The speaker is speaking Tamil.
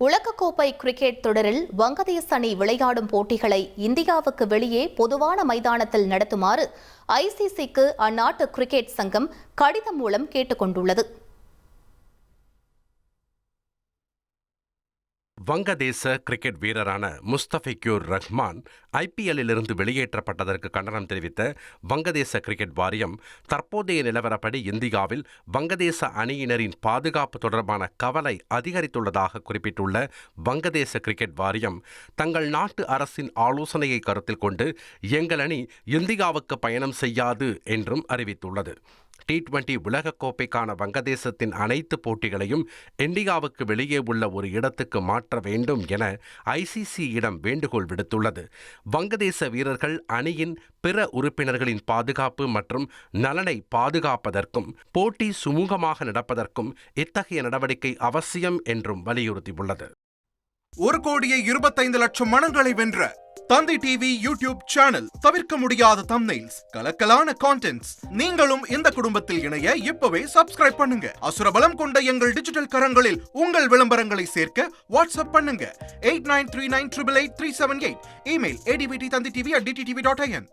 உலகக்கோப்பை கிரிக்கெட் தொடரில் வங்கதேச அணி விளையாடும் போட்டிகளை இந்தியாவுக்கு வெளியே பொதுவான மைதானத்தில் நடத்துமாறு ஐசிசிக்கு அந்நாட்டு கிரிக்கெட் சங்கம் கடிதம் மூலம் கேட்டுக் கொண்டுள்ளது. வங்கதேச கிரிக்கெட் வீரரான முஸ்தபிகுர் ரஹ்மான் IPL-இலிருந்து வெளியேற்றப்பட்டதற்கு கண்டனம் தெரிவித்த வங்கதேச கிரிக்கெட் வாரியம் தற்போதைய நிலவரப்படி இந்தியாவில் வங்கதேச அணியினரின் பாதுகாப்பு தொடர்பான கவலை அதிகரித்துள்ளதாக குறிப்பிட்டுள்ள வங்கதேச கிரிக்கெட் வாரியம் தங்கள் நாட்டு அரசின் ஆலோசனையை கருத்தில் கொண்டு எங்கள் அணி இந்தியாவுக்கு பயணம் செய்யாது என்றும் அறிவித்துள்ளது. T20 உலகக்கோப்பைக்கான வங்கதேசத்தின் அனைத்து போட்டிகளையும் இந்தியாவுக்கு வெளியே உள்ள ஒரு இடத்துக்கு மாற்ற வேண்டும் என ICC-இடம் வேண்டுகோள் விடுத்துள்ளது. வங்கதேச வீரர்கள் அணியின் பிற உறுப்பினர்களின் பாதுகாப்பு மற்றும் நலனை பாதுகாப்பதற்கும் போட்டி சுமூகமாக நடப்பதற்கும் இத்தகைய நடவடிக்கை அவசியம் என்றும் வலியுறுத்தியுள்ளது. 1,25,00,000 மனங்களை வென்ற தந்தி டிவி யூடியூப் சேனல். தவிர்க்க முடியாத தம்ப்நெயில்ஸ், கலக்கலான கான்டென்ட்ஸ். நீங்களும் இந்த குடும்பத்தில் இணைய இப்பவே சப்ஸ்கிரைப் பண்ணுங்க. அசுரபலம் கொண்ட எங்கள் டிஜிட்டல் கரங்களில் உங்கள் விளம்பரங்களை சேர்க்க வாட்ஸ்அப் பண்ணுங்க. 8939888378. Email advtthanditv@dttv.in.